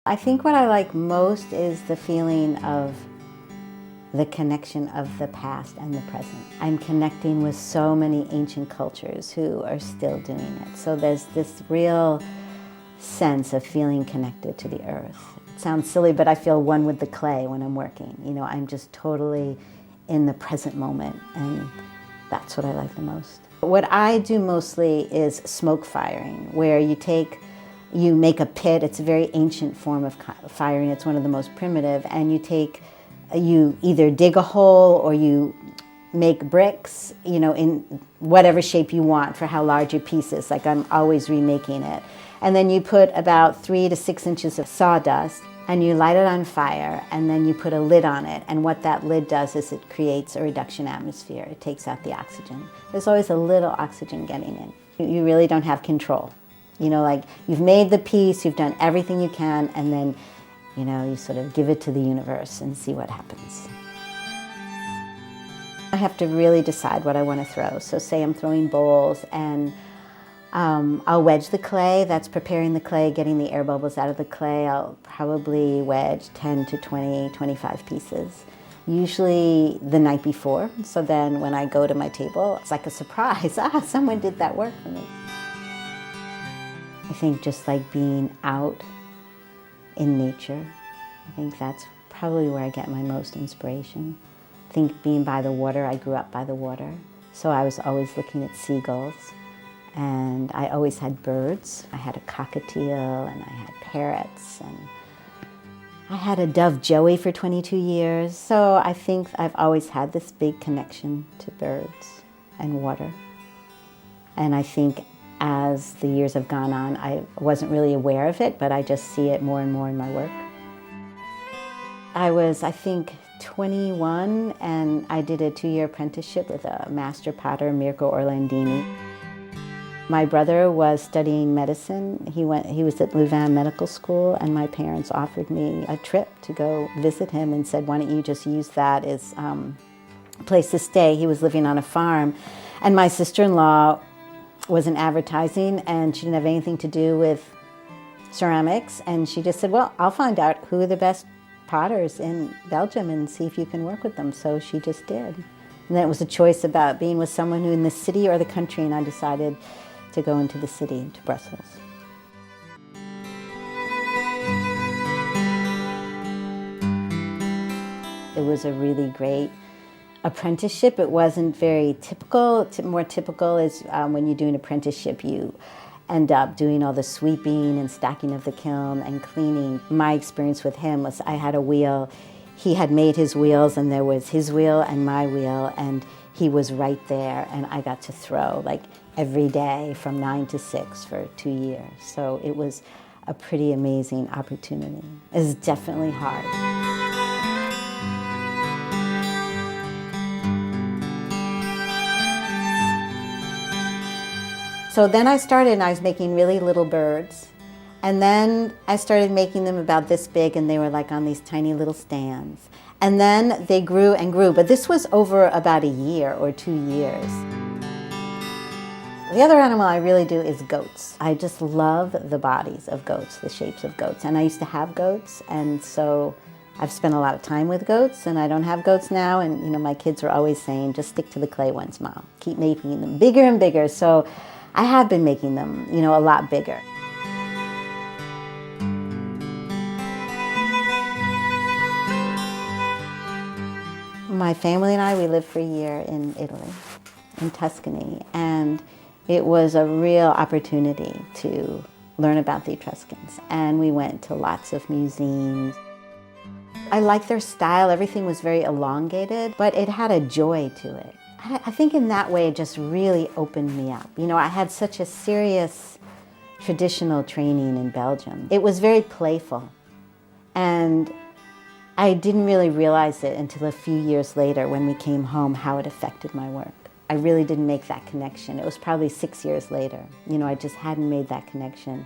I think what I like most is the feeling of the connection of the past and the present. I'm connecting with so many ancient cultures who are still doing it. So there's this real sense of feeling connected to the earth. It sounds silly, but I feel one with the clay when I'm working. You know, I'm just totally in the present moment, and that's what I like the most. What I do mostly is smoke firing, where you make a pit. It's a very ancient form of firing. It's one of the most primitive, and you either dig a hole or you make bricks, you know, in whatever shape you want for how large your piece is. Like, I'm always remaking it. And then you put about 3 to 6 inches of sawdust and you light it on fire, and then you put a lid on it. And what that lid does is it creates a reduction atmosphere. It takes out the oxygen. There's always a little oxygen getting in. You really don't have control. You know, like, you've made the piece, you've done everything you can, and then, you know, you sort of give it to the universe and see what happens. I have to really decide what I want to throw. So say I'm throwing bowls, and I'll wedge the clay. That's preparing the clay, getting the air bubbles out of the clay. I'll probably wedge 10 to 20, 25 pieces, usually the night before. So then when I go to my table, it's like a surprise. Someone did that work for me. I think just like being out in nature, I think that's probably where I get my most inspiration. I think being by the water, I grew up by the water, so I was always looking at seagulls, and I always had birds. I had a cockatiel, and I had parrots, and I had a dove joey for 22 years. So I think I've always had this big connection to birds and water. And I think as the years have gone on, I wasn't really aware of it, but I just see it more and more in my work. I was, I think, 21, and I did a 2-year apprenticeship with a master potter, Mirko Orlandini. My brother was studying medicine. He was at Louvain Medical School, and my parents offered me a trip to go visit him and said, why don't you just use that as a place to stay. He was living on a farm, and my sister-in-law was in advertising, and she didn't have anything to do with ceramics, and she just said, well, I'll find out who are the best potters in Belgium and see if you can work with them. So she just did. And then it was a choice about being with someone who in the city or the country, and I decided to go into the city, to Brussels. It was a really great apprenticeship. It wasn't very typical. More typical is when you do an apprenticeship, you end up doing all the sweeping and stacking of the kiln and cleaning. My experience with him was I had a wheel. He had made his wheels, and there was his wheel and my wheel, and he was right there, and I got to throw like every day from 9 to 6 for 2 years. So it was a pretty amazing opportunity. It was definitely hard. So then I started, and I was making really little birds. And then I started making them about this big, and they were like on these tiny little stands. And then they grew and grew, but this was over about a year or 2 years. The other animal I really do is goats. I just love the bodies of goats, the shapes of goats. And I used to have goats, and so I've spent a lot of time with goats, and I don't have goats now. And you know, my kids are always saying, just stick to the clay ones, Mom. Keep making them bigger and bigger. So I have been making them, you know, a lot bigger. My family and I, we lived for a year in Italy, in Tuscany, and it was a real opportunity to learn about the Etruscans. And we went to lots of museums. I liked their style. Everything was very elongated, but it had a joy to it. I think in that way it just really opened me up. You know, I had such a serious traditional training in Belgium. It was very playful, and I didn't really realize it until a few years later when we came home how it affected my work. I really didn't make that connection. It was probably 6 years later. You know, I just hadn't made that connection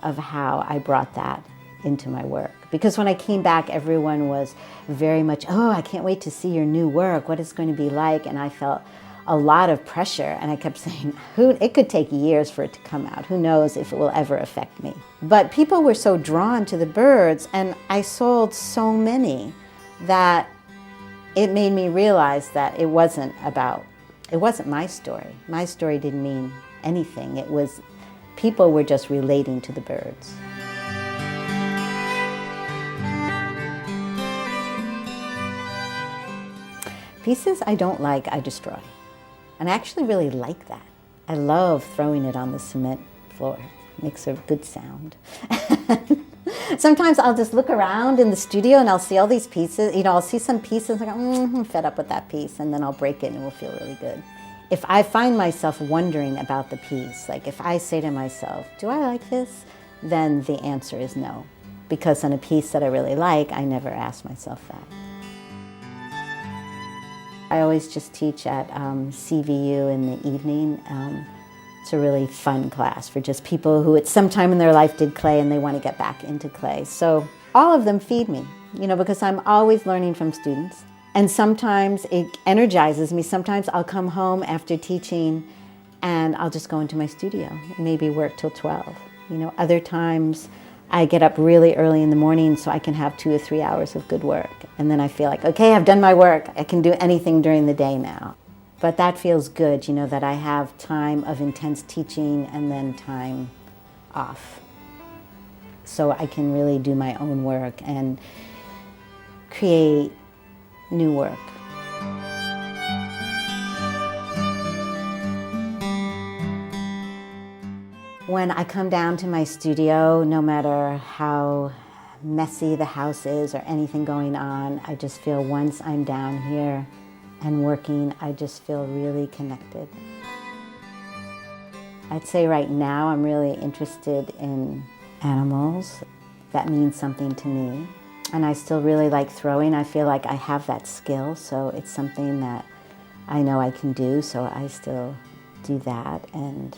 of how I brought that into my work. Because when I came back, everyone was very much, oh, I can't wait to see your new work. What it's going to be like. And I felt a lot of pressure, and I kept saying, it could take years for it to come out. Who knows if it will ever affect me? But people were so drawn to the birds, and I sold so many that it made me realize that it wasn't my story. My story didn't mean anything. It was, people were just relating to the birds. Pieces I don't like, I destroy. And I actually really like that. I love throwing it on the cement floor. It makes a good sound. Sometimes I'll just look around in the studio and I'll see all these pieces. I'll see some pieces and I go, I'm fed up with that piece, and then I'll break it and it will feel really good. If I find myself wondering about the piece, like if I say to myself, do I like this? Then the answer is no. Because on a piece that I really like, I never ask myself that. I always just teach at CVU in the evening. It's a really fun class for just people who at some time in their life did clay and they want to get back into clay. So all of them feed me, because I'm always learning from students. And sometimes it energizes me. Sometimes I'll come home after teaching and I'll just go into my studio, maybe work till 12. Other times I get up really early in the morning so I can have 2 or 3 hours of good work. And then I feel like, okay, I've done my work. I can do anything during the day now. But that feels good, that I have time of intense teaching and then time off. So I can really do my own work and create new work. When I come down to my studio, no matter how messy the house is or anything going on, I just feel once I'm down here and working, I just feel really connected. I'd say right now I'm really interested in animals. That means something to me. And I still really like throwing. I feel like I have that skill, so it's something that I know I can do, so I still do that. And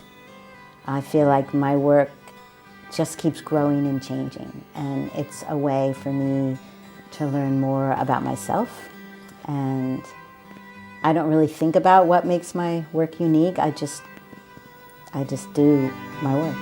I feel like my work just keeps growing and changing, and it's a way for me to learn more about myself. And I don't really think about what makes my work unique. I just do my work.